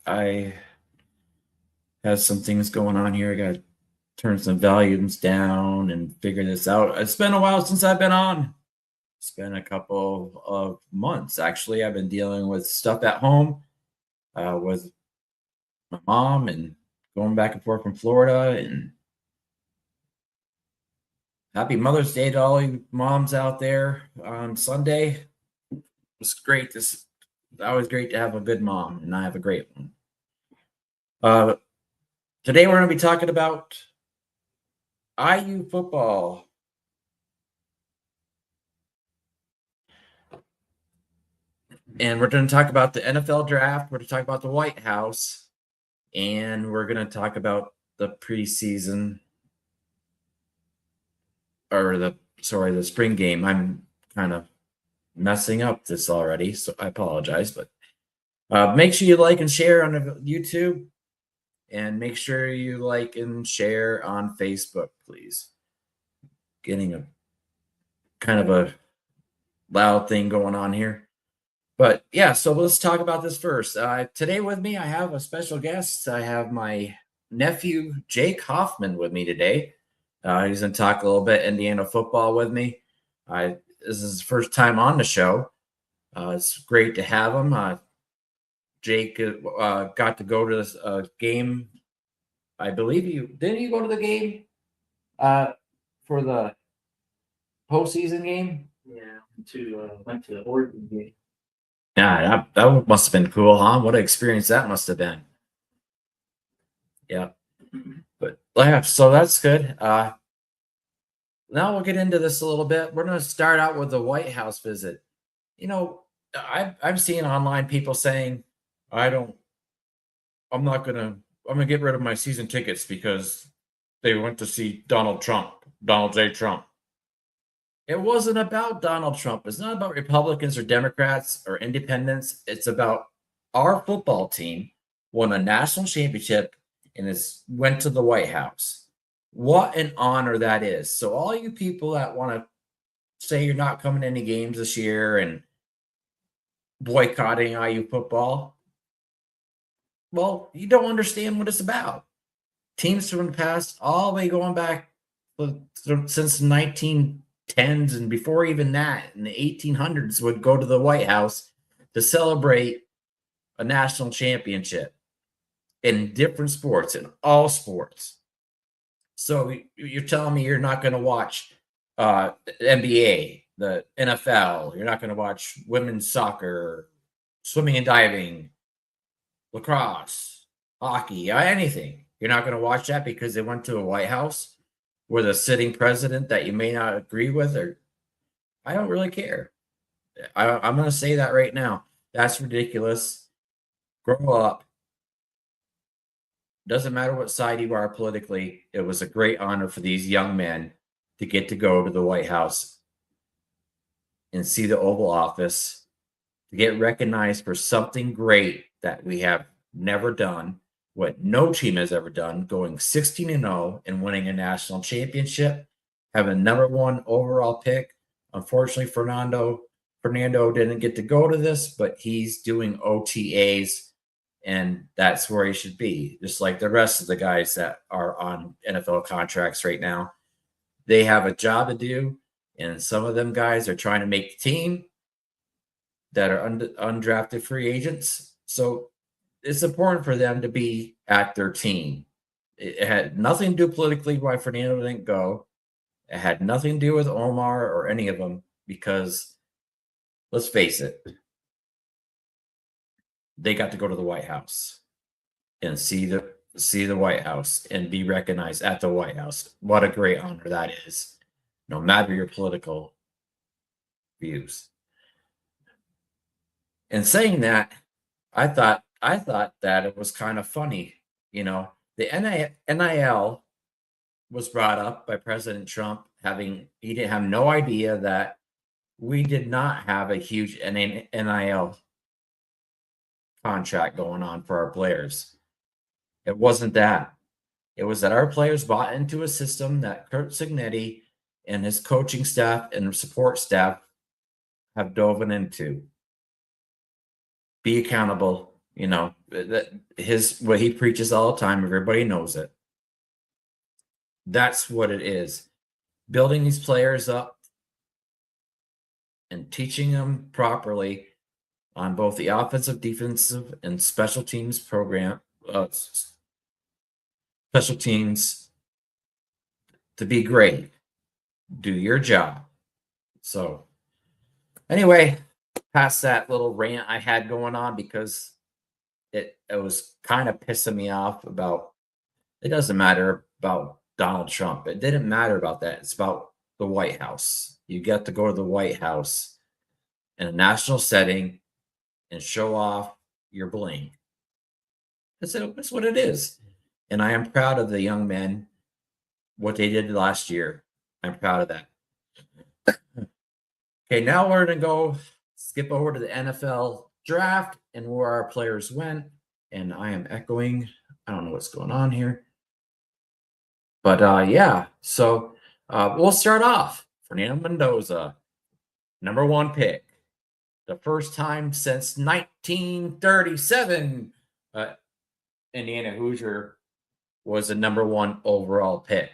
I have some things going on here. I got to turn some volumes down and figure this out. It's been a while since I've been on. It's been a couple of months, actually. I've been dealing with stuff at home with my mom and going back and forth from Florida. And happy Mother's Day to all you moms out there on Sunday. It's great. It's always great to have a good mom, and I have a great one. Uh, Today we're going to be talking about IU football. And we're going to talk about the NFL draft. We're going to talk about the White House. And we're going to talk about the preseason or the spring game. I'm kind of messing up this already, so I apologize. But make sure you like and share on YouTube. And make sure you like and share on Facebook, please. Getting a kind of a loud thing going on here. But yeah, so let's talk about this first. Today with me, I have a special guest. I have my nephew, Jake Hoffman, with me today. He's going to talk a little bit Indiana football with me. This is his first time on the show. It's great to have him. Jake got to go to this game. I believe didn't you go to the game for the postseason game? Yeah, went to the Oregon game. Yeah, that must have been cool, huh? What an experience that must have been. Yeah. But yeah, so that's good. Now we'll get into this a little bit. We're going to start out with the White House visit. You know, I'm seeing online people saying, I'm gonna get rid of my season tickets because they went to see Donald J. Trump. It wasn't about Donald Trump. It's not about Republicans or Democrats or independents. It's about our football team won a national championship and went to the White House. What an honor that is. So all you people that want to say you're not coming to any games this year and boycotting IU football, well, you don't understand what it's about. Teams from the past, all the way going back since the 1910s and before even that, in the 1800s, would go to the White House to celebrate a national championship in different sports, in all sports. So you're telling me you're not going to watch NBA, the NFL, you're not going to watch women's soccer, swimming and diving, lacrosse, hockey, anything. You're not going to watch that because they went to a White House with a sitting president that you may not agree with, or I don't really care. I'm going to say that right now. That's ridiculous. Grow up. Doesn't matter what side you are politically. It was a great honor for these young men to get to go to the White House and see the Oval Office, to get recognized for something great that we have never done, what no team has ever done, going 16-0 and winning a national championship, having a number one overall pick. Unfortunately, Fernando didn't get to go to this, but he's doing OTAs, and that's where he should be, just like the rest of the guys that are on NFL contracts right now. They have a job to do, and some of them guys are trying to make the team that are undrafted free agents. So it's important for them to be at their team. It had nothing to do politically why Fernando didn't go. It had nothing to do with Omar or any of them, because let's face it, they got to go to the White House and see the White House and be recognized at the White House. What a great honor that is, no matter your political views. And saying that, I thought that it was kind of funny. You know, the NIL was brought up by President Trump. He didn't have no idea that we did not have a huge NIL contract going on for our players. It wasn't that. It was that our players bought into a system that Kurt Signetti and his coaching staff and support staff have dove into. Be accountable, You know, that what he preaches all the time, everybody knows it. That's what it is. Building these players up and teaching them properly on both the offensive, defensive, and special teams program, special teams to be great. Do your job. So, anyway, past that little rant I had going on because it was kind of pissing me off about. It doesn't matter about Donald Trump. It didn't matter about that. It's about the White House. You get to go to the White House in a national setting and show off your bling. That's what it is. And I am proud of the young men, what they did last year. I'm proud of that. Okay, now we're going to skip over to the NFL draft and where our players went. And I am echoing. I don't know what's going on here. But yeah, so we'll start off. Fernando Mendoza, number 1 pick. The first time since 1937, Indiana Hoosier was a number 1 overall pick.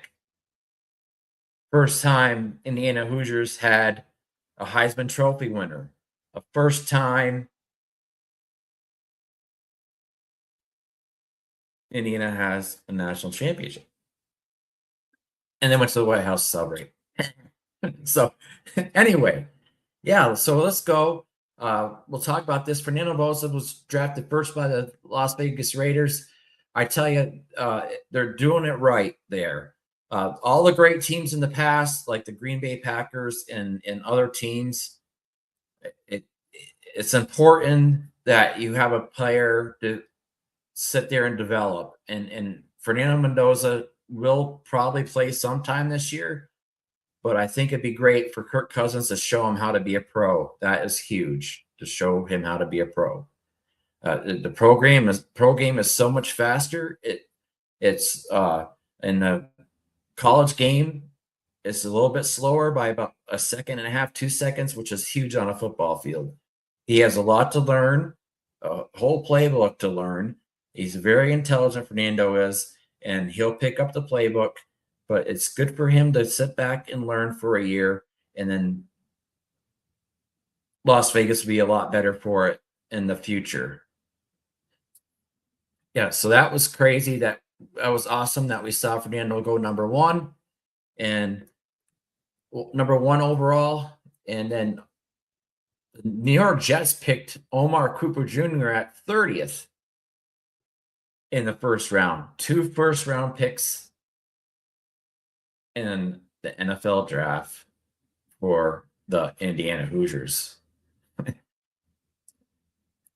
First time Indiana Hoosiers had a Heisman Trophy winner. A first time Indiana has a national championship. And then went to the White House to celebrate. So anyway, yeah, so let's go. We'll talk about this. Fernando Mendoza was drafted first by the Las Vegas Raiders. I tell you, they're doing it right there. All the great teams in the past, like the Green Bay Packers and other teams, it's important that you have a player to sit there and develop. And Fernando Mendoza will probably play sometime this year, but I think it'd be great for Kirk Cousins to show him how to be a pro. That is huge, to show him how to be a pro. The pro game is so much faster. It's in the college game, it's a little bit slower by about 1.5 seconds, 2 seconds, which is huge on a football field. He has a lot to learn, a whole playbook to learn. He's very intelligent, Fernando is, and he'll pick up the playbook, but it's good for him to sit back and learn for a year, and then Las Vegas will be a lot better for it in the future. Yeah, so that was crazy. That was awesome that we saw Fernando go number 1 and number 1 overall. And then the New York Jets picked Omar Cooper Jr. at 30th in the first round. 2 first-round picks in the NFL draft for the Indiana Hoosiers.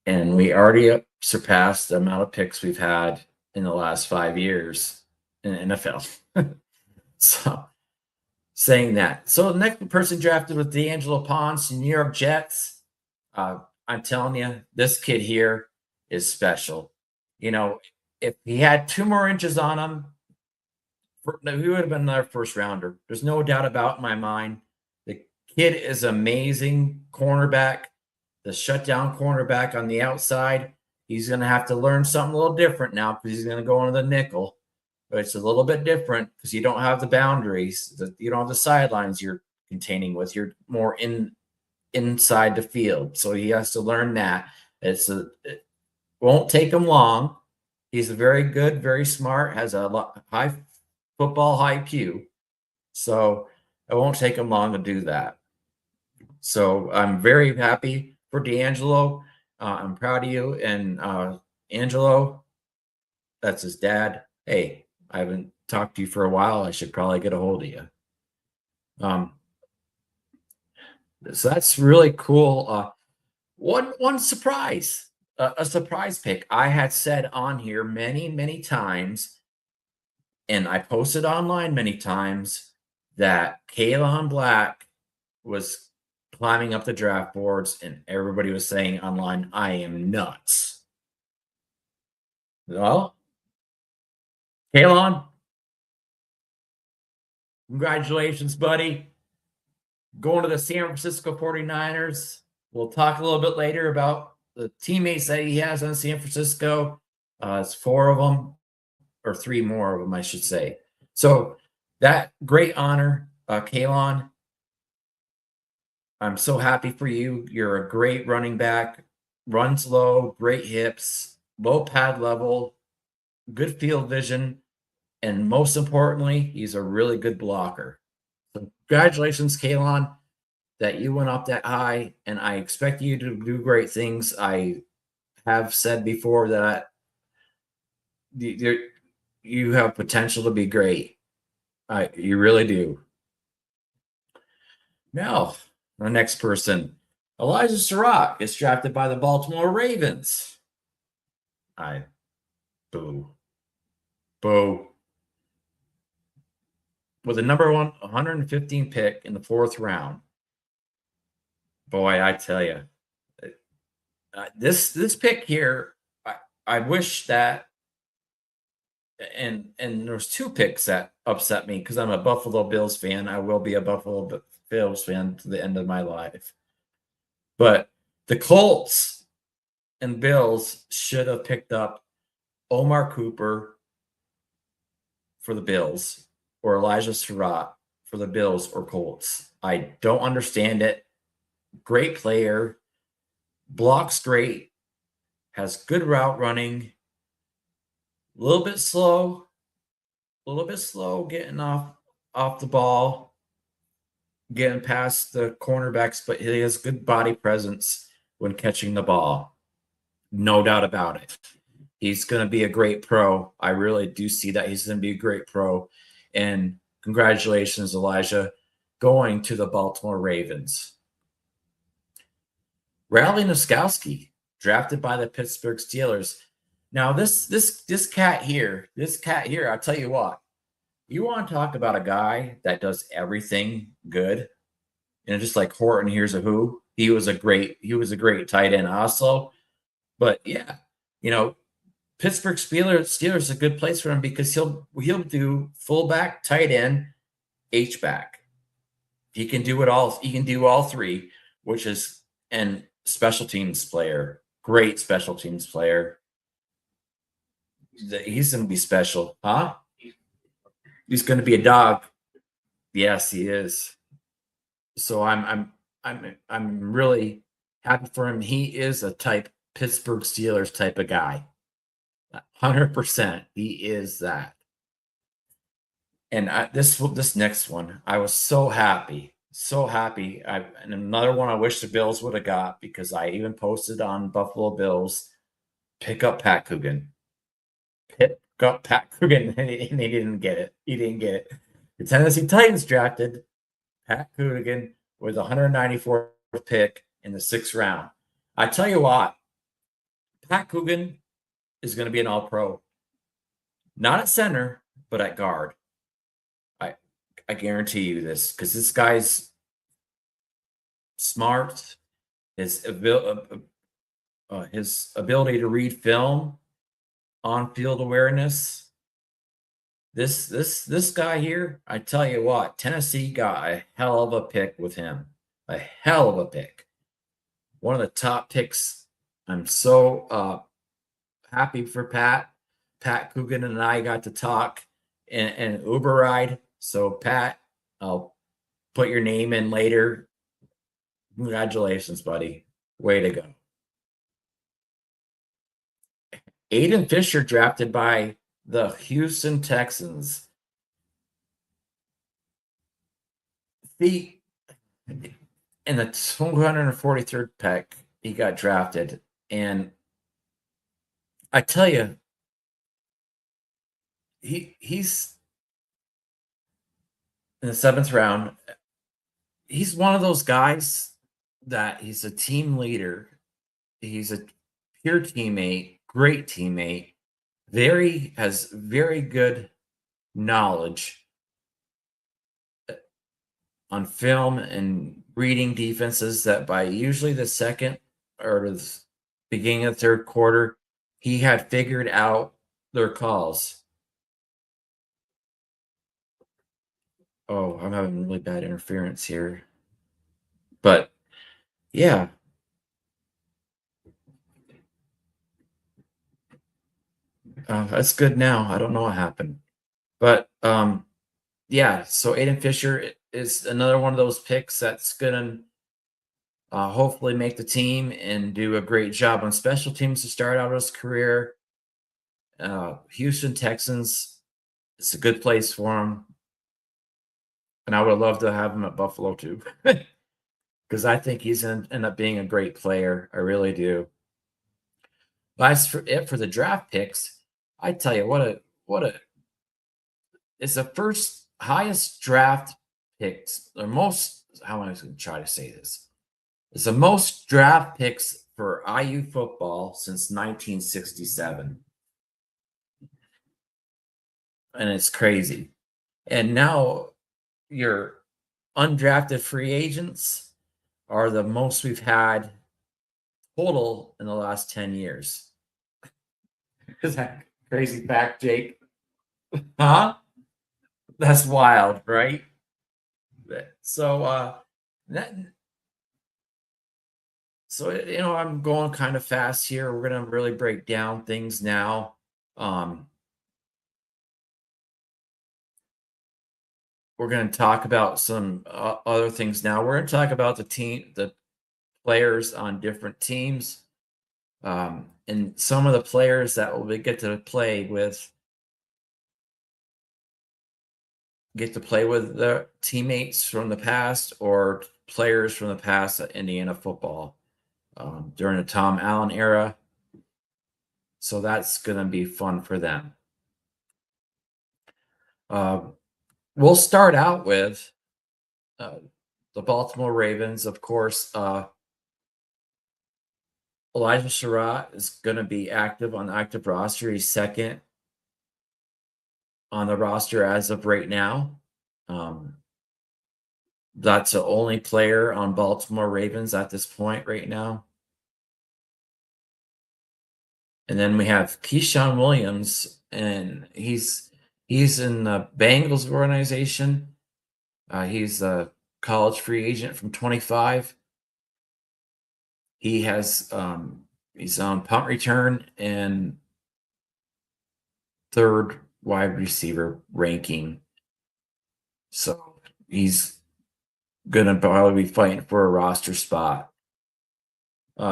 And we already surpassed the amount of picks we've had in the last 5 years in the NFL. So, saying that. So, the next person drafted was D'Angelo Ponce, New York Jets. I'm telling you, this kid here is special. You know, if he had 2 more inches on him, he would have been another first rounder. There's no doubt about it in my mind. The kid is amazing cornerback. The shutdown cornerback on the outside. He's going to have to learn something a little different now because he's going to go into the nickel. But it's a little bit different because you don't have the boundaries. You don't have the sidelines you're containing with. You're more inside the field. So he has to learn that. It won't take him long. He's very good, very smart, has a high football IQ. So it won't take him long to do that. So I'm very happy for D'Angelo. I'm proud of you. And Angelo, that's his dad. Hey, I haven't talked to you for a while. I should probably get a hold of you. So that's really cool. One surprise, a surprise pick. I had said on here many times, and I posted online many times that Kalon Black was climbing up the draft boards, and everybody was saying online, I am nuts. Well, Kalon, congratulations, buddy. Going to the San Francisco 49ers. We'll talk a little bit later about the teammates that he has on San Francisco. It's 4 of them, or 3 more of them, I should say. So that great honor, Kalon. I'm so happy for you. You're a great running back. Runs low, great hips, low pad level, good field vision, and most importantly, he's a really good blocker. So congratulations, Kalon, that you went up that high, and I expect you to do great things. I have said before that you have potential to be great. You really do. Now, the next person, Elijah Surratt, is drafted by the Baltimore Ravens. I boo. Boo. With the number 115 pick in the 4th round. Boy, I tell you, this pick here, I wish that, and there's 2 picks that upset me because I'm a Buffalo Bills fan. I will be a Buffalo Bills fan to the end of my life. But the Colts and Bills should have picked up Omar Cooper for the Bills or Elijah Surratt for the Bills or Colts. I don't understand it. Great player, blocks great, has good route running, a little bit slow getting off the ball, getting past the cornerbacks, but he has good body presence when catching the ball. No doubt about it. He's going to be a great pro. I really do see that he's going to be a great pro. And congratulations, Elijah, going to the Baltimore Ravens. Riley Noskowski, drafted by the Pittsburgh Steelers. Now, this cat here, I'll tell you what. You want to talk about a guy that does everything good, and just like Horton, here's a who. He was a great tight end also. But yeah, Pittsburgh Steelers is a good place for him because he'll do fullback, tight end, H back. He can do it all. He can do all 3, which is and special teams player, great special teams player. He's going to be special, huh? He's going to be a dog. Yes, he is. So I'm really happy for him. He is a type Pittsburgh Steelers type of guy. 100%. He is that. And this next one, I was so happy. So happy. And another one I wish the Bills would have got because I even posted on Buffalo Bills, pick up Pat Coogan. Pick up Pat Coogan, and he didn't get it. He didn't get it. The Tennessee Titans drafted Pat Coogan with 194th pick in the 6th round. I tell you what, Pat Coogan is going to be an all-pro. Not at center, but at guard. I guarantee you this because this guy's smart. His ability to read film, on-field awareness. This guy here, I tell you what, Tennessee got a hell of a pick with him. A hell of a pick. One of the top picks. I'm so happy for Pat. Pat Coogan and I got to talk in Uber ride. So Pat, I'll put your name in later. Congratulations, buddy. Way to go. Aiden Fisher drafted by the Houston Texans. In the 243rd pick, he got drafted. And I tell you, he's in the 7th round. He's one of those guys that he's a team leader. He's a pure teammate, great teammate. Has very good knowledge on film and reading defenses that by usually the 2nd or the beginning of the 3rd quarter, he had figured out their calls. Oh, I'm having really bad interference here. But yeah. That's good now. I don't know what happened. But yeah, so Aiden Fisher is another one of those picks that's gonna hopefully make the team and do a great job on special teams to start out his career. Houston Texans, it's a good place for him, and I would love to have him at Buffalo too, because I think he's gonna end up being a great player. I really do. But as for it for the draft picks, I tell you what a it's the first highest draft picks or most. How am I going to try to say this? It's the most draft picks for IU football since 1967, and it's crazy. And now your undrafted free agents are the most we've had total in the last 10 years. Is that crazy fact, Jake? Huh? That's wild, right? So that so I'm going kind of fast here. We're gonna really break down things now. Um we're gonna talk about some other things now. We're gonna talk about the players on different teams, and some of the players that get to play with their teammates from the past or players from the past at Indiana football during the Tom Allen era. So that's going to be fun for them. We'll start out with the Baltimore Ravens. Of course, Elijah Surratt is going to be active on the active roster. He's second on the roster as of right now. That's the only player on Baltimore Ravens at this point right now. And then we have Keyshawn Williams, and he's in the Bengals organization. He's a college free agent from 25. He has he's on punt return and third wide receiver ranking. So he's gonna probably be fighting for a roster spot.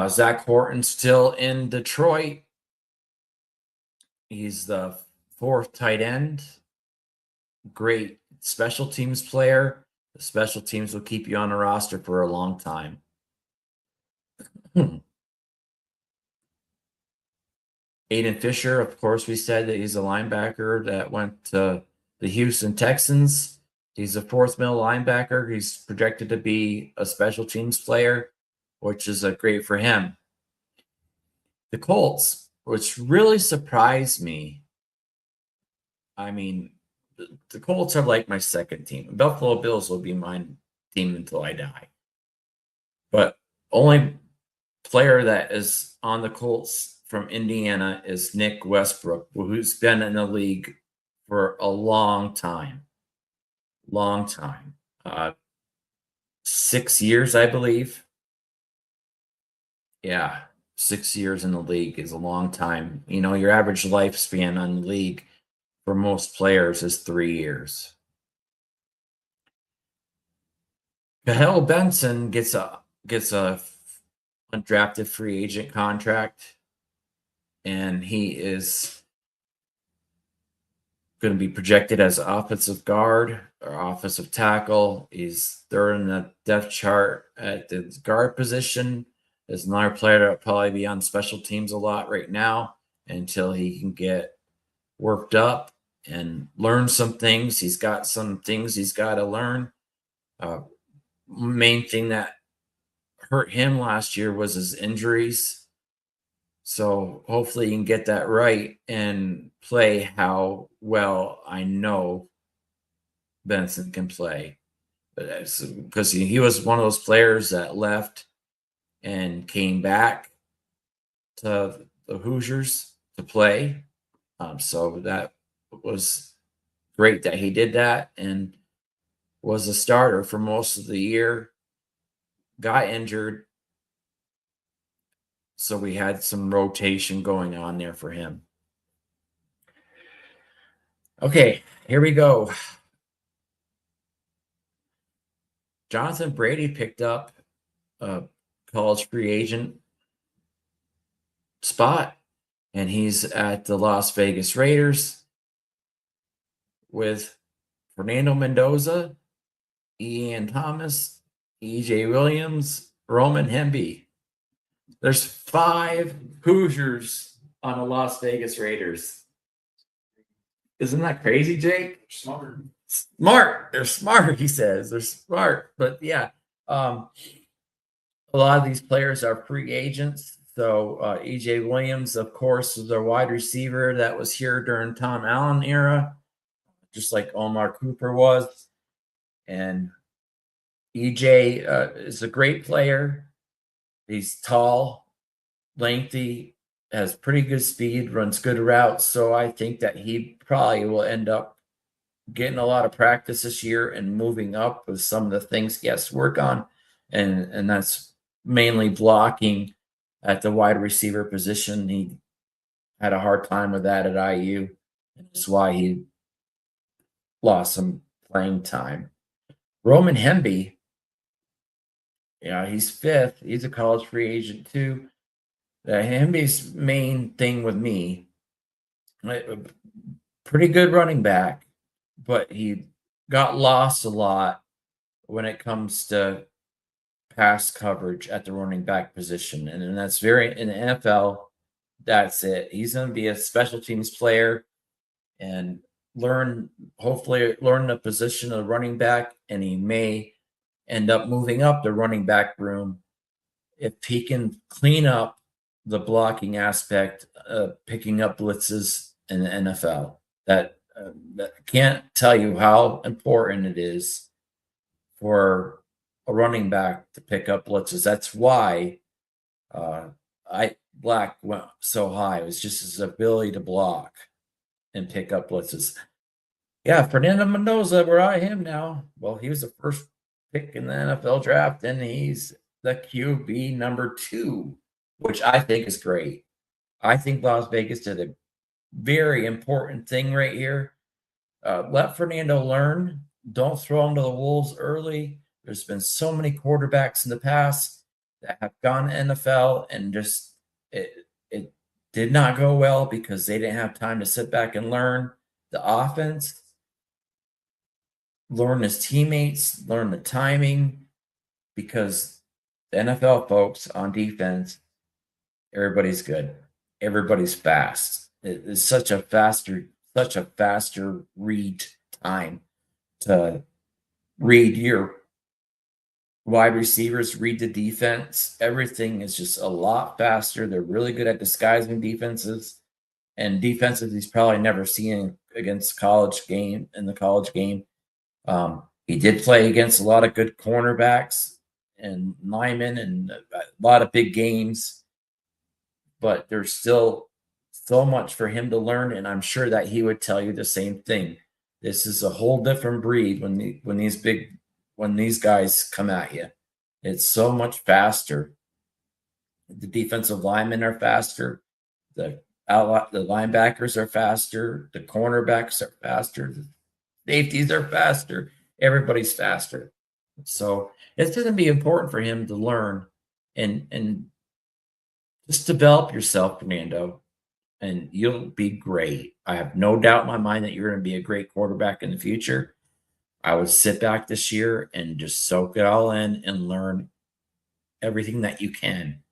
Zach Horton still in Detroit. He's the fourth tight end. Great special teams player. The special teams will keep you on the roster for a long time. Aiden Fisher, of course, we said that he's a linebacker that went to the Houston Texans. He's a fourth middle linebacker. He's projected to be a special teams player, which is great for him. The Colts, which really surprised me. I mean, the Colts are like my second team. Buffalo Bills will be my team until I die. But only player that is on the Colts from Indiana is Nick Westbrook, who's been in the league for a long time. Long time. 6 years, I believe. Yeah, 6 years in the league is a long time. Your average lifespan on the league for most players is 3 years. Cahell Benson gets a undrafted free agent contract, and he is going to be projected as offensive guard or offensive tackle. He's third in the depth chart at the guard position. There's another player that will probably be on special teams a lot right now until he can get worked up and learn some things. He's got some things he's got to learn. Main thing that hurt him last year was his injuries. So hopefully he can get that right and play how well I know Benson can play. Because he was one of those players that left and came back to the Hoosiers to play. So that was great that he did that and was a starter for most of the year. Got injured. So we had some rotation going on there for him. Okay, here we go. Jonathan Brady picked up a college free agent spot, and he's at the Las Vegas Raiders with Fernando Mendoza, Ian Thomas, EJ Williams, Roman Hemby. There's 5 Hoosiers on the Las Vegas Raiders. Isn't that crazy, Jake? Smart. Smart. They're smart, he says. They're smart. But yeah, a lot of these players are free agents. So EJ Williams, of course, is a wide receiver that was here during Tom Allen era, just like Omar Cooper was. And EJ is a great player. He's tall, lengthy, has pretty good speed, runs good routes. So I think that he probably will end up getting a lot of practice this year and moving up with some of the things he has to work on. And that's mainly blocking at the wide receiver position. He had a hard time with that at IU. And that's why he lost some playing time. Roman Hemby, yeah, he's 5th. He's a college free agent too. Hemby's main thing with me, pretty good running back, but he got lost a lot when it comes to pass coverage at the running back position. And that's very, in the NFL, that's it. He's going to be a special teams player and hopefully learn the position of running back, and he may end up moving up the running back room if he can clean up the blocking aspect of picking up blitzes in the NFL. That can't tell you how important it is for a running back to pick up blitzes. That's why Black went so high. It was just his ability to block and pick up blitzes. Yeah, Fernando Mendoza, where I am now. Well, he was the first pick in the NFL draft, and he's the QB number 2, which I think is great. I think Las Vegas did a very important thing right here. Let Fernando learn. Don't throw him to the wolves early. There's been so many quarterbacks in the past that have gone to NFL and just it did not go well because they didn't have time to sit back and learn the offense, learn his teammates, learn the timing, because the NFL folks on defense, everybody's good. Everybody's fast. It's such a faster read time to read your wide receivers, read the defense. Everything is just a lot faster. They're really good at disguising defenses, and defenses he's probably never seen against in the college game. He did play against a lot of good cornerbacks and linemen and a lot of big games, but there's still so much for him to learn, and I'm sure that he would tell you the same thing. This is a whole different breed when these guys come at you. It's so much faster. The defensive linemen are faster. The linebackers are faster. The cornerbacks are faster. The safeties are faster. Everybody's faster. So it's going to be important for him to learn and just develop yourself, Fernando, and you'll be great. I have no doubt in my mind that you're going to be a great quarterback in the future. I would sit back this year and just soak it all in and learn everything that you can.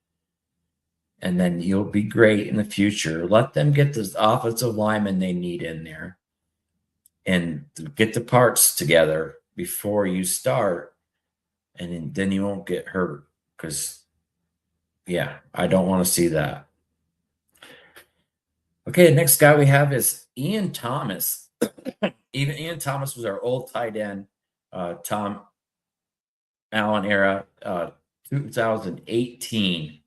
And then you'll be great in the future. Let them get the offensive linemen they need in there and get the parts together before you start. And then you won't get hurt because, yeah, I don't want to see that. Okay, the next guy we have is Ian Thomas. Ian Thomas was our old tight end, Tom Allen era, 2018.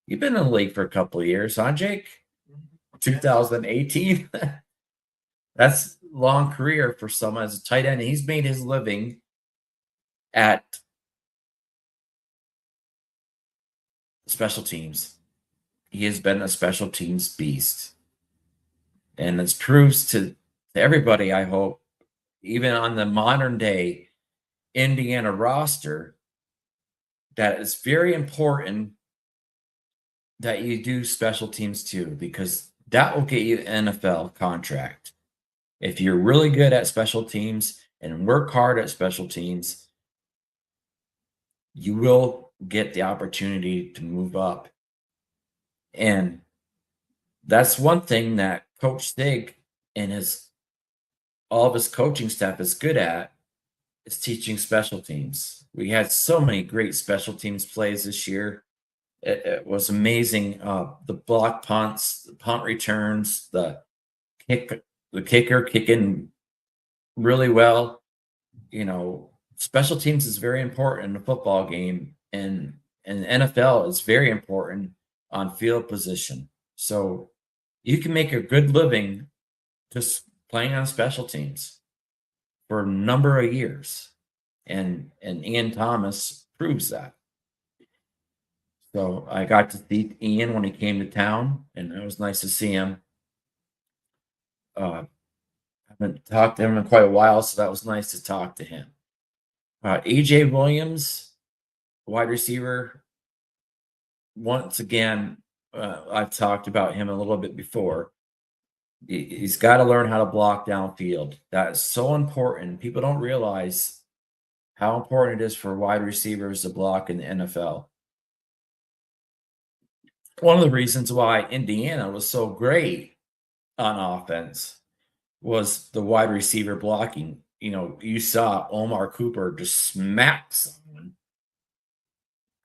You've been in the league for a couple of years, huh, Jake? 2018. That's a long career for someone as a tight end. He's made his living at special teams. He has been a special teams beast. And it proves to to everybody, I hope, even on the modern day Indiana roster, that it's very important that you do special teams too, because that will get you an NFL contract. If you're really good at special teams and work hard at special teams, you will get the opportunity to move up. And that's one thing that Coach Stig and his all of his coaching staff is good at, is teaching special teams. We had so many great special teams plays this year. It was amazing. The block punts, the punt returns, kick, the kicker kicking really well. You know, special teams is very important in a football game, and NFL is very important on field position. So you can make a good living just playing on special teams for a number of years, and Ian Thomas proves that. So I got to see Ian when he came to town, and it was nice to see him. I haven't talked to him in quite a while, so that was nice to talk to him. AJ Williams, wide receiver. Once again, I've talked about him a little bit before. He's got to learn how to block downfield. That is so important. People don't realize how important it is for wide receivers to block in the NFL. One of the reasons why Indiana was so great on offense was the wide receiver blocking. You know, you saw Omar Cooper just smack someone,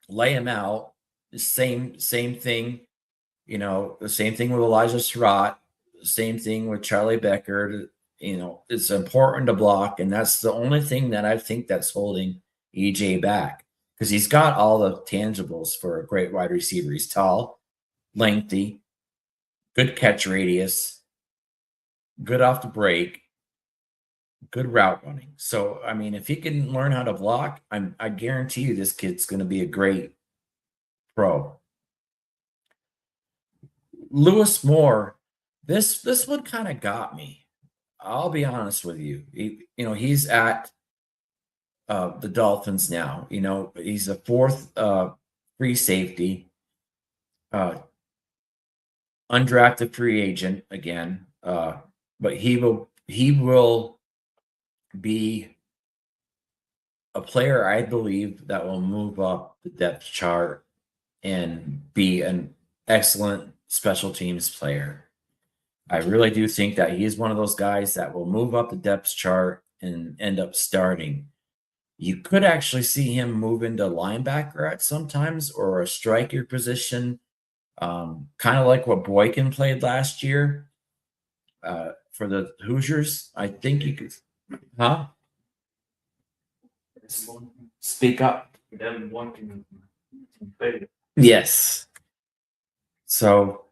lay him out. The same thing, you know, the same thing with Elijah Surratt, same thing with Charlie Becker. You know, it's important to block, and that's the only thing that I think that's holding EJ back, because he's got all the tangibles for a great wide receiver. He's tall, lengthy, good catch radius, good off the break, good route running. So, I mean, if he can learn how to block, I guarantee you this kid's going to be a great pro. Lewis Moore, this one kind of got me. I'll be honest with you. He's at the Dolphins now. You know, he's a fourth free safety, undrafted free agent again. But he will be a player, I believe, that will move up the depth chart and be an excellent special teams player. I really do think that he is one of those guys that will move up the depth chart and end up starting. You could actually see him move into linebacker at sometimes, or a striker position, kind of like what Boykin played last year for the Hoosiers. I think you could, huh? Speak up. Yes. So,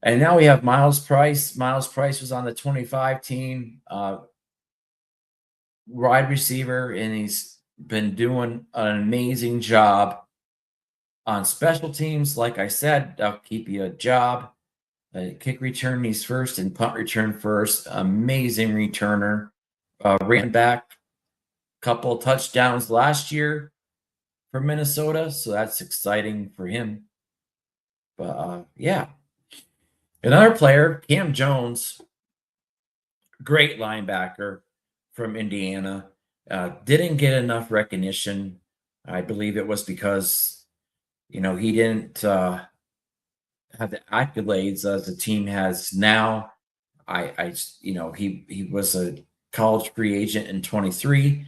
and now we have Miles Price. Miles Price was on the 25 team, wide receiver, and he's been doing an amazing job on special teams. Like I said, they'll keep you a job. Kick return, he's first, and punt return first. Amazing returner. Ran back a couple of touchdowns last year for Minnesota, so that's exciting for him. But yeah. Another player, Cam Jones, great linebacker from Indiana, didn't get enough recognition. I believe it was because, he didn't have the accolades as the team has now. He was a college free agent in 23,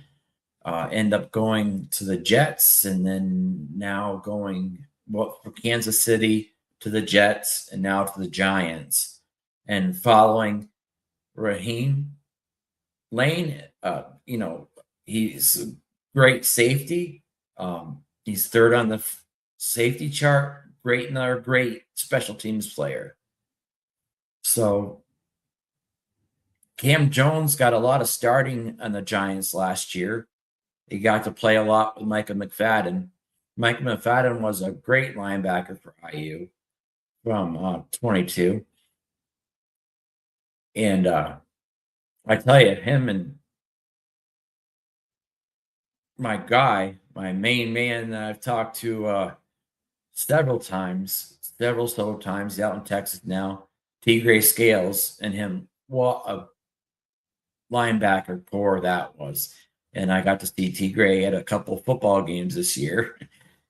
end up going to the Jets, and then now going from Kansas City to the Jets, and now to the Giants, and following Raheem Lane. He's a great safety. He's third on the safety chart. Another great special teams player. So Cam Jones got a lot of starting on the Giants last year. He got to play a lot with Micah McFadden. Micah McFadden was a great linebacker for IU from 22. And I tell you, him and my guy, my main man that I've talked to several times out in Texas now, T. Gray Scales and him. What a linebacker core that was. And I got to see T. Gray at a couple of football games this year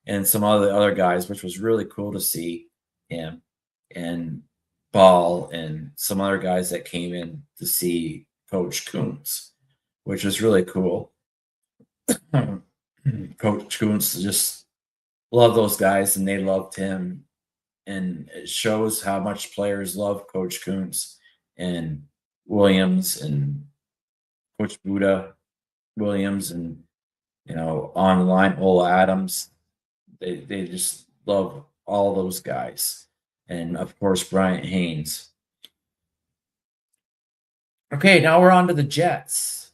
and some other guys, which was really cool to see him and Ball and some other guys that came in to see Coach Kuntz, which was really cool. Coach Kuntz just loved those guys and they loved him. And it shows how much players love Coach Kuntz and Williams and Coach Buddha Williams and on the line Ola Adams. They just love all those guys. And of course Bryant Haynes. Okay, now we're on to the Jets.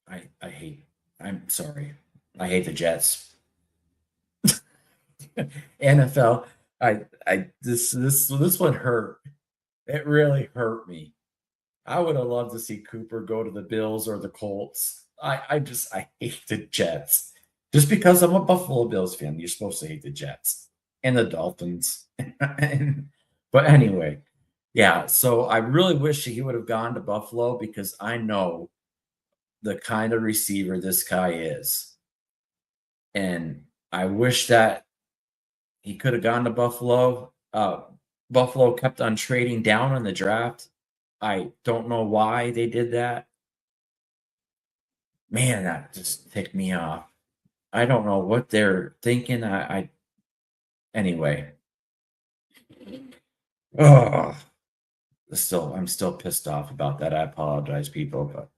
I'm sorry. I hate the Jets. NFL. This one hurt. It really hurt me. I would have loved to see Cooper go to the Bills or the Colts. I hate the Jets. Just because I'm a Buffalo Bills fan, you're supposed to hate the Jets and the Dolphins. But anyway, yeah, so I really wish he would have gone to Buffalo because I know the kind of receiver this guy is. And I wish that he could have gone to Buffalo. Buffalo kept on trading down in the draft. I don't know why they did that. Man, that just ticked me off. I don't know what they're thinking. Anyway. Oh, I'm still pissed off about that. I apologize, people,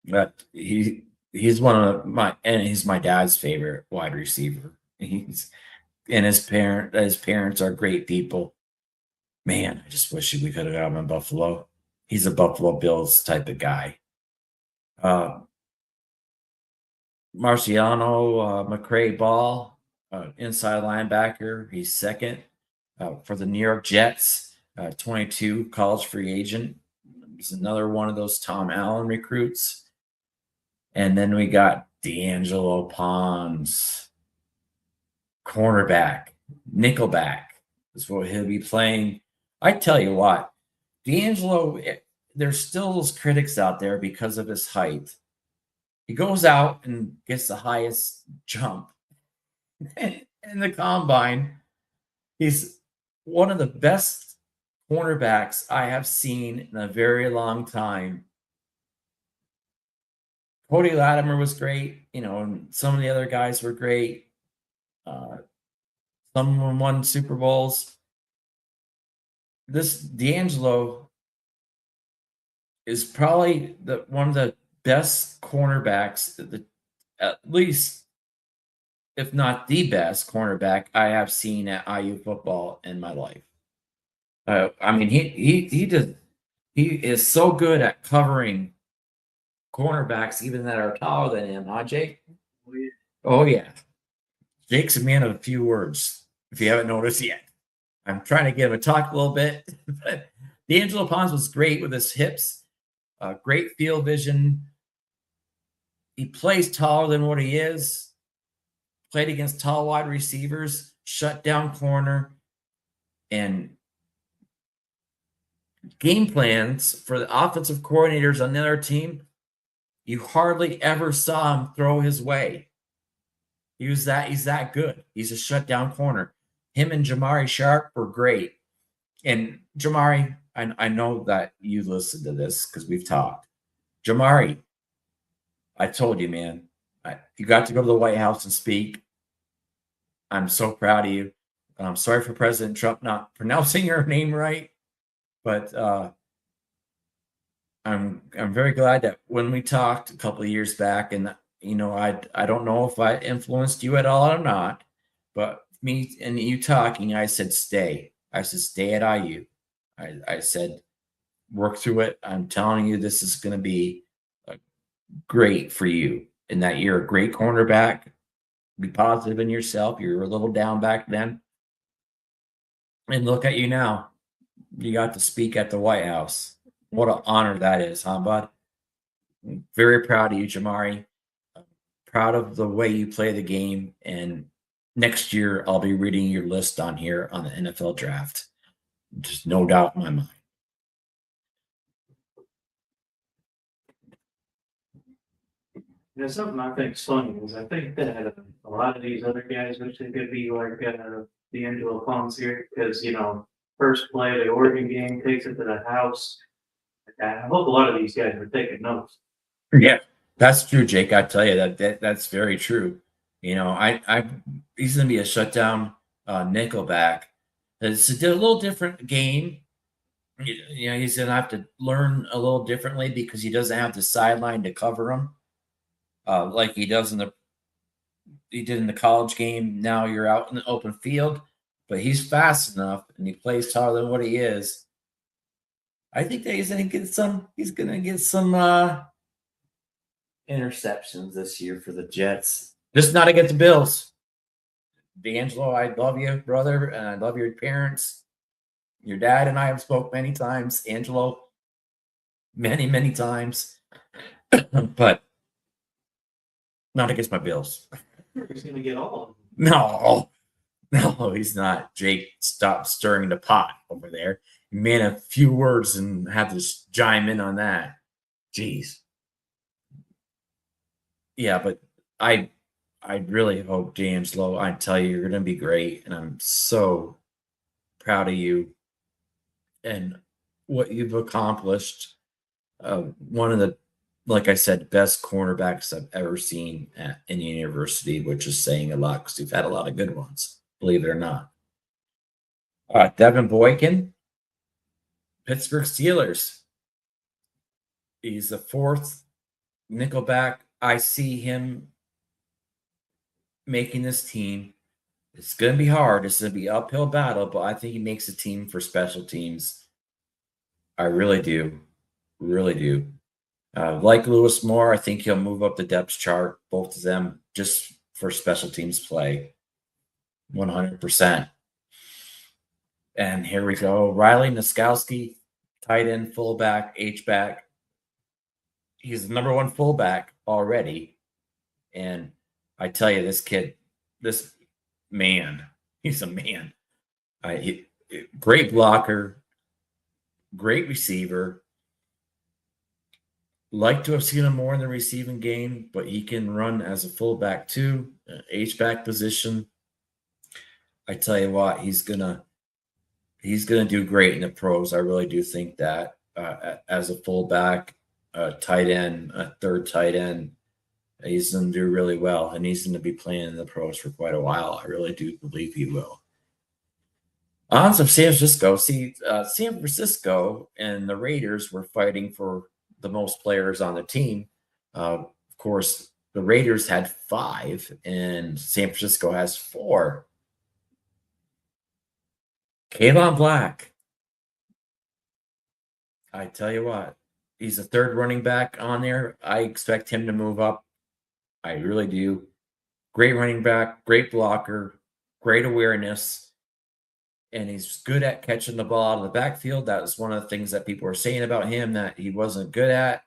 but he's one of he's my dad's favorite wide receiver. His parents are great people. Man, I just wish we could have got him in Buffalo. He's a Buffalo Bills type of guy. Marciano McCray Ball, inside linebacker. He's second for the New York Jets, 22 college free agent. He's another one of those Tom Allen recruits. And then we got D'Angelo Pons, cornerback, nickelback is what he'll be playing. I tell you what, D'Angelo, there's still those critics out there because of his height. He goes out and gets the highest jump in the combine. He's one of the best cornerbacks I have seen in a very long time. Cody Latimer was great, and some of the other guys were great. Some of them won Super Bowls. This D'Angelo is probably one of the best cornerbacks, at least, if not the best cornerback I have seen at IU football in my life. I mean, he is so good at covering cornerbacks, even that are taller than him, huh, Jake? Oh yeah. Jake's a man of a few words, if you haven't noticed yet. I'm trying to get him to talk a little bit. But D'Angelo Pons was great with his hips, great field vision. He plays taller than what he is, played against tall wide receivers, shut down corner, and game plans for the offensive coordinators on the other team, you hardly ever saw him throw his way. He's that good. He's a shutdown corner. Him and Jamari Sharp were great. And Jamari, I know that you listened to this because we've talked. Jamari, I told you, man, you got to go to the White House and speak. I'm so proud of you. I'm sorry for President Trump not pronouncing your name right, but I'm very glad that when we talked a couple of years back, and I don't know if I influenced you at all or not, but me and you talking, I said stay. I said stay at IU. I said work through it. I'm telling you, this is going to be great for you, and that you're a great cornerback. Be positive in yourself. You were a little down back then, and look at you now. You got to speak at the White House. What an honor that is, huh, bud? Very proud of you, Jamari. Proud of the way you play the game. And next year, I'll be reading your list on here on the NFL draft. Just no doubt in my mind. There's something I think's funny is I think that a lot of these other guys wish they could be like D'Angelo Ponce here because first play of the Oregon game takes it to the house. I hope a lot of these guys are taking notes. Yeah, that's true, Jake. I tell you that's very true. I he's gonna be a shutdown nickelback. It's a little different game. He's gonna have to learn a little differently because he doesn't have the sideline to cover him, like he did in the college game. Now you're out in the open field, but he's fast enough and he plays taller than what he is. I think that he's gonna get some. He's gonna get some interceptions this year for the Jets. Just not against the Bills. D'Angelo, I love you, brother, and I love your parents. Your dad and I have spoke many times. Angelo, many, many times. But not against my Bills. He's gonna get all of them. No, he's not. Jake, stop stirring the pot over there. Man, a few words and have to chime in on that. Jeez. Yeah, but I really hope, D'Angelo, I tell you, you're gonna be great, and I'm so proud of you and what you've accomplished. One of the, like I said, best cornerbacks I've ever seen at any university, which is saying a lot because we've had a lot of good ones, believe it or not. Devin Boykin, Pittsburgh Steelers. He's the fourth nickelback. I see him making this team. It's going to be hard. It's going to be an uphill battle, but I think he makes a team for special teams. I really do. Really do. Like Lewis Moore, I think he'll move up the depth chart, both of them, just for special teams play. 100%. And here we go. Riley Niskowski, tight end, fullback, H-back. He's the number one fullback already. And I tell you, this kid, this man, he's a man. Great blocker, great receiver. Like to have seen him more in the receiving game, but he can run as a fullback too, H-back position. I tell you what, he's gonna do great in the pros. I really do think that as a fullback, tight end, a third tight end, he's going to do really well, and he's going to be playing in the pros for quite a while. I really do believe he will. On to San Francisco. San Francisco and the Raiders were fighting for the most players on the team. Of course, the Raiders had 5, and San Francisco has 4. Kayvon Black. I tell you what, he's the third running back on there. I expect him to move up. I really do. Great running back, great blocker, great awareness, and he's good at catching the ball out of the backfield. That was one of the things that people were saying about him that he wasn't good at.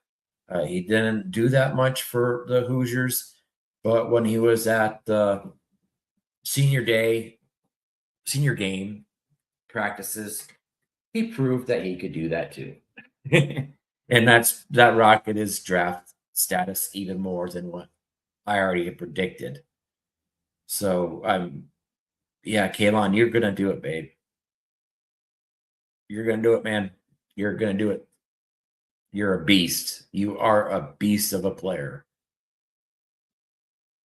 He didn't do that much for the Hoosiers, but when he was at the senior game practices, he proved that he could do that too. And that rocketed his draft status even more than what I already had predicted. So yeah, Kayvon, you're gonna do it, babe. You're gonna do it, man. You're gonna do it. You're a beast. You are a beast of a player.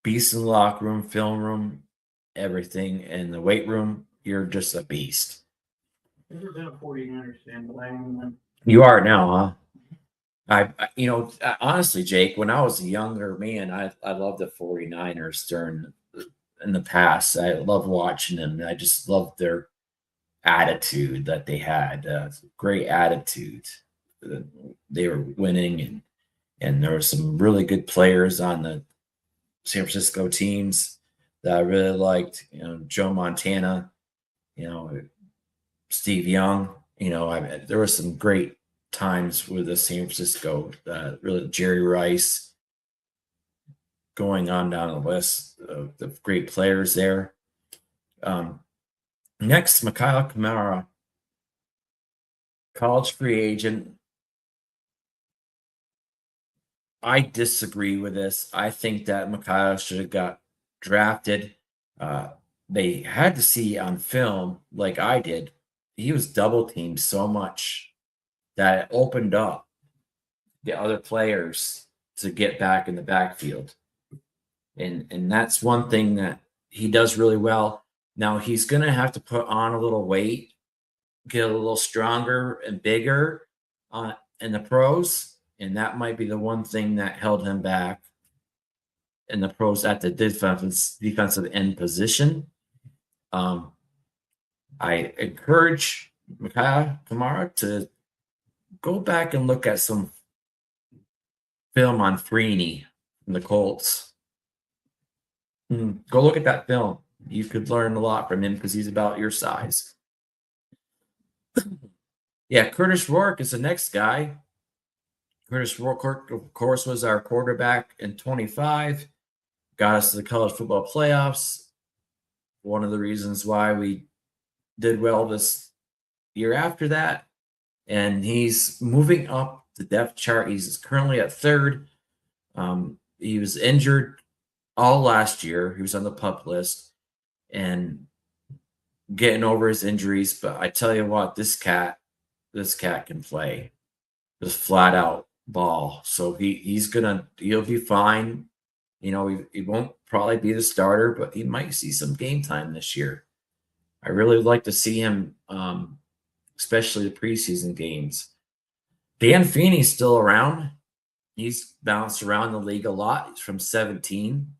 Beast in the locker room, film room, everything. In the weight room, you're just a beast. Never been a 49ers fan, but I am one. You are now, huh? Honestly, Jake, when I was a younger man, I loved the 49ers in the past. I love watching them. I just loved their attitude that they had. Great attitude. They were winning, and there were some really good players on the San Francisco teams that I really liked. Joe Montana, Steve Young. There were some great times with the San Francisco, really Jerry Rice, going on down the list of the great players there. Next, Mikhail Kamara, college free agent. I disagree with this. I think that Mikhail should have got drafted. They had to see on film, like I did, he was double teamed so much that it opened up the other players to get back in the backfield. And that's one thing that he does really well. Now he's going to have to put on a little weight, get a little stronger and bigger in the pros, and that might be the one thing that held him back in the pros at the defensive end position. I encourage Mikhail Kamara to go back and look at some film on Freeney from the Colts. Go look at that film. You could learn a lot from him because he's about your size. Yeah, Curtis Rourke is the next guy. Curtis Rourke, of course, was our quarterback in 25. Got us to the college football playoffs. One of the reasons why we did well this year after that. And he's moving up the depth chart. He's currently at third. He was injured all last year. He was on the PUP list and getting over his injuries. But I tell you what, this cat can play. Just flat out ball. So he'll be fine. You know, he won't probably be the starter, but he might see some game time this year. I really would like to see him, especially the preseason games. Dan Feeney's still around. He's bounced around the league a lot. He's from 17.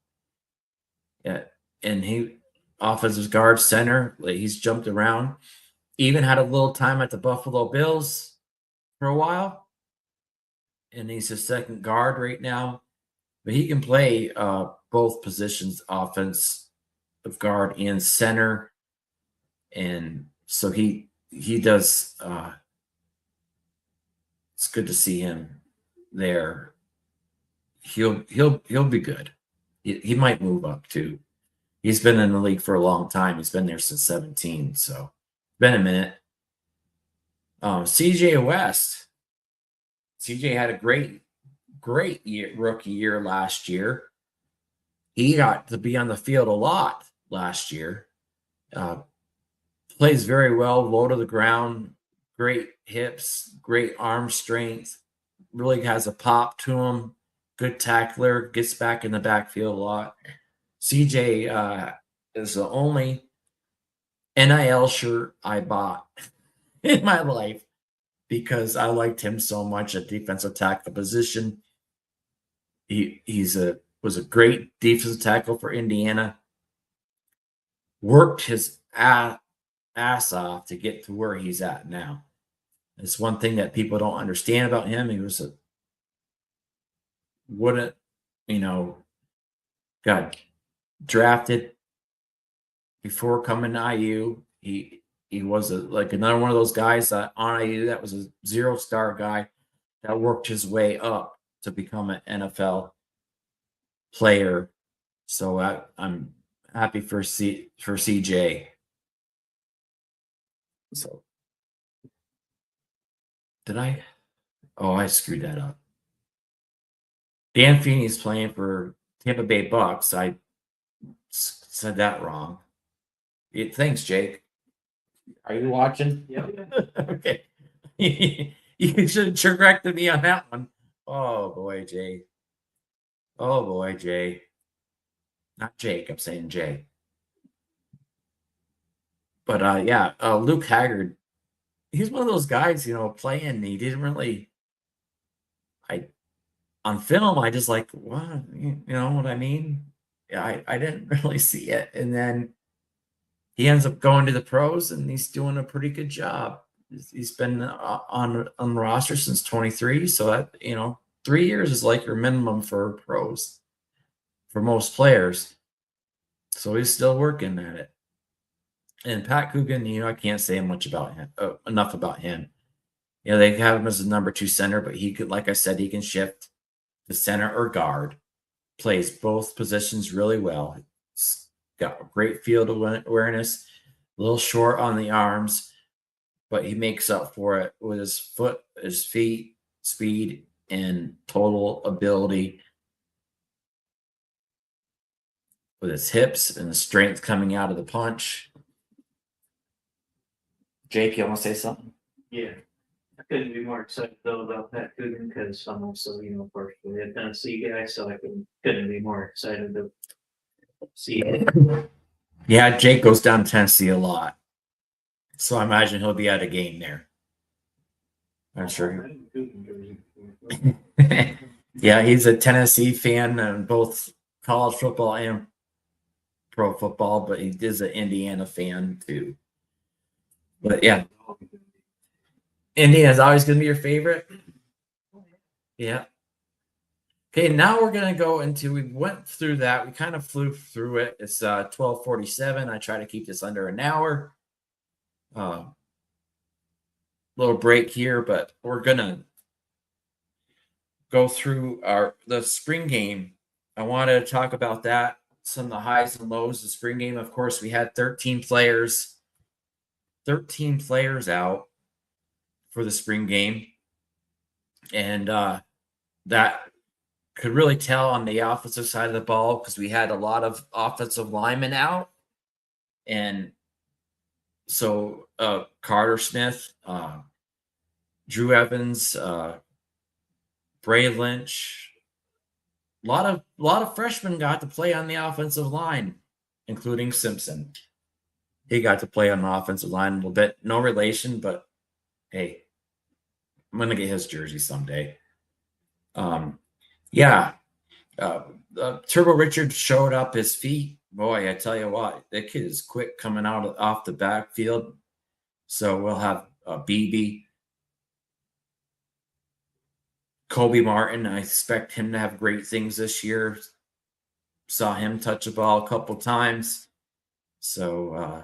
Yeah, and he offensive guard, center. He's jumped around. Even had a little time at the Buffalo Bills for a while. And he's a second guard right now. But he can play both positions, offensive guard and center. And so he does. It's good to see him there. He'll be good. He might move up too. He's been in the league for a long time. He's been there since 17, so been a minute. CJ West. CJ had a great rookie year last year. He got to be on the field a lot last year. Plays very well, low to the ground, great hips, great arm strength, really has a pop to him, good tackler, gets back in the backfield a lot. CJ is the only NIL shirt I bought in my life because I liked him so much at defensive tackle position. He was a great defensive tackle for Indiana. Worked his ass off to get to where he's at now. It's one thing that people don't understand about him. He was got drafted before coming to IU. He was like another one of those guys that on IU that was a 0-star guy that worked his way up to become an NFL player. So I'm happy for CJ. So did I? Oh, I screwed that up. Dan Feeney's playing for Tampa Bay Bucks. I said that wrong. Thanks, Jake. Are you watching? Yeah. Okay. You should have corrected me on that one. Oh boy, Jay. Oh boy, Jay. Not Jake. I'm saying Jay. But Luke Haggard. He's one of those guys, playing. He didn't really. On film, I just like, what? You know what I mean? Yeah, I didn't really see it, and then he ends up going to the pros, and he's doing a pretty good job. He's been on the roster since 23, so that 3 years is like your minimum for pros for most players. So he's still working at it. And Pat Coogan, I can't say much about him, enough about him. They have him as a number 2 center, but he could, like I said, he can shift to center or guard. Plays both positions really well. He's got great field awareness. A little short on the arms, but he makes up for it with his feet, speed, and total ability. With his hips and the strength coming out of the punch. Jake, you want to say something? Yeah. I couldn't be more excited though about Pat Coogan because I'm also, partially a Tennessee guy, so I couldn't be more excited to see it. Yeah, Jake goes down to Tennessee a lot. So I imagine he'll be at a game there. I'm sure. Yeah, he's a Tennessee fan in both college football and pro football, but he is an Indiana fan too. But yeah, Indiana's always going to be your favorite. Yeah. Okay, now we're going to go into, we went through that. We kind of flew through it. It's 12:47. I try to keep this under an hour. Little break here, but we're going to go through the spring game. I wanted to talk about that, some of the highs and lows of the spring game. Of course, we had 13 players out for the spring game. And that could really tell on the offensive side of the ball because we had a lot of offensive linemen out. And so Carter Smith, Drew Evans, Bray Lynch, a lot of freshmen got to play on the offensive line, including Simpson. He got to play on the offensive line a little bit. No relation, but hey, I'm gonna get his jersey someday. Turbo Richard showed up his feet. Boy, I tell you what, that kid is quick coming off the backfield. So we'll have BB. Kobe Martin, I expect him to have great things this year. Saw him touch the ball a couple times. So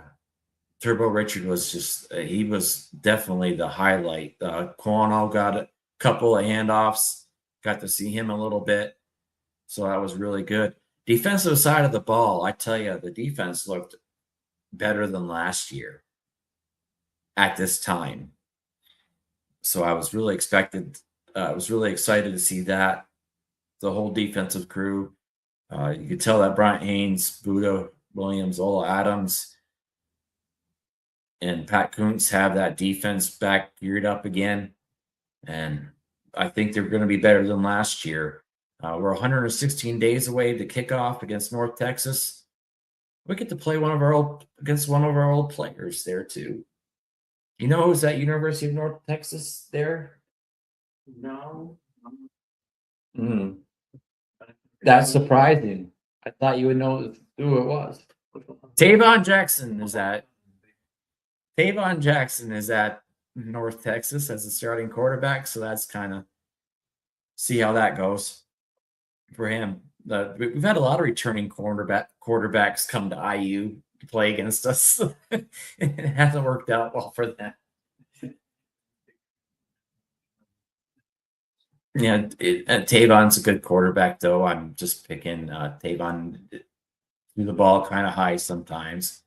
Turbo Richard was just, he was definitely the highlight. Quano got a couple of handoffs. Got to see him a little bit. So that was really good. Defensive side of the ball, I tell you, the defense looked better than last year at this time. So I was really excited to see that. The whole defensive crew. You could tell that Bryant Haynes, Buda Williams, Ola Adams, and Pat Kuntz have that defense back geared up again. And I think they're going to be better than last year. We're 116 days away to kick off against North Texas. We get to play against one of our old players there too. You know who's at University of North Texas there? No. That's surprising. I thought you would know who it was. Tavon Jackson is at North Texas as a starting quarterback, so that's kind of see how that goes for him. We've had a lot of returning quarterbacks come to IU to play against us. It hasn't worked out well for them. Yeah, Tavon's a good quarterback, though. I'm just picking Tavon threw the ball kind of high sometimes.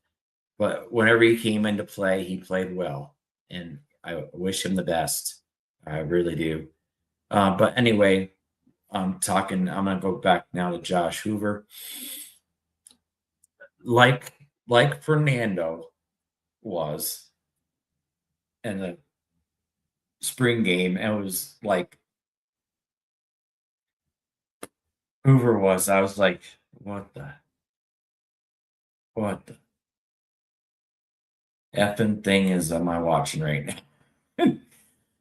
But whenever he came into play, he played well. And I wish him the best. I really do. But anyway, I'm going to go back now to Josh Hoover. Like Fernando was in the spring game, and it was like Hoover was. I was like, what the effing thing am I watching right now?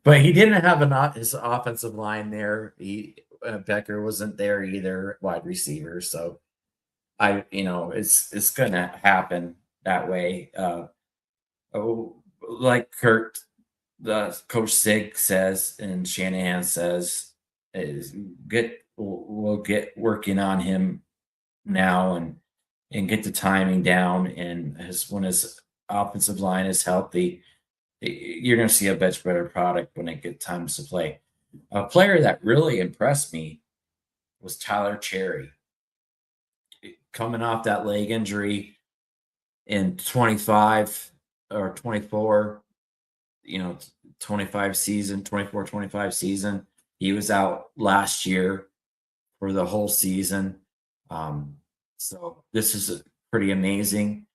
But he didn't have his offensive line there. Becker wasn't there either, wide receiver. So it's gonna happen that way. Like Kurt, the Coach Sig says, and Shanahan says, we'll get working on him now and get the timing down. And when his offensive line is healthy, you're going to see a much better product when it gets times to play. A player that really impressed me was Tyler Cherry. Coming off that leg injury in 25 or 24, 25 season, 24-25 season. He was out last year for the whole season. So this is pretty amazing.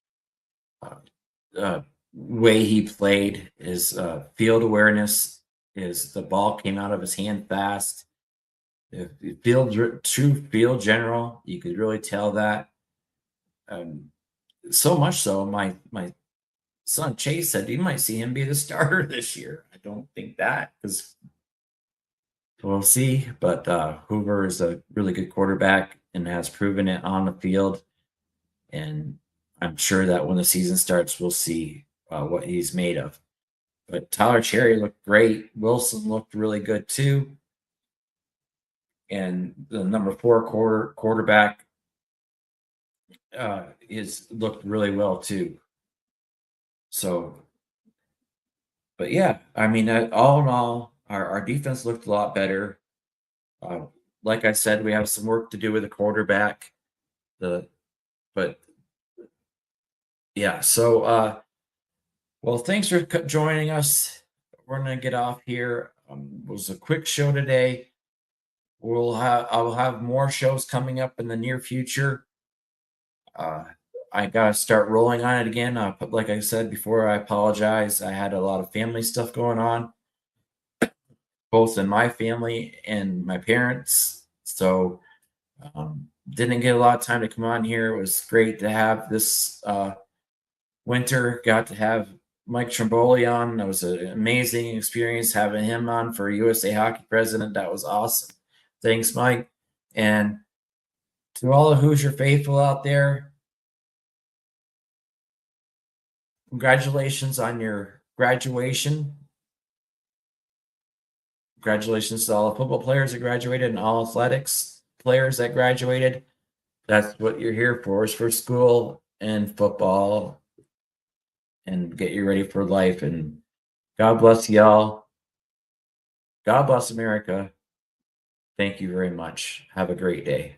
Way he played, his field awareness, is the ball came out of his hand fast. True field general, you could really tell that. So much so, my son Chase said you might see him be the starter this year. I don't think that, because we'll see. But Hoover is a really good quarterback and has proven it on the field. And I'm sure that when the season starts, we'll see what he's made of. But Tyler Cherry looked great. Wilson looked really good too. And the number 4 quarterback is looked really well too. So, but yeah, I mean, all in all, our defense looked a lot better. Like I said, we have some work to do with the quarterback. But yeah, so well, thanks for joining us. We're gonna get off here. It was a quick show today. I will have more shows coming up in the near future. I gotta start rolling on it again. But like I said before, I apologize. I had a lot of family stuff going on, both in my family and my parents. So didn't get a lot of time to come on here. It was great to have this winter. Got to have Mike Trimboli on. That was an amazing experience having him on for USA Hockey President. That was awesome. Thanks, Mike. And to all the Hoosier faithful out there, congratulations on your graduation. Congratulations to all the football players that graduated and all athletics players that graduated. That's what you're here for, is for school and football, and get you ready for life. And God bless y'all. God bless America. Thank you very much. Have a great day.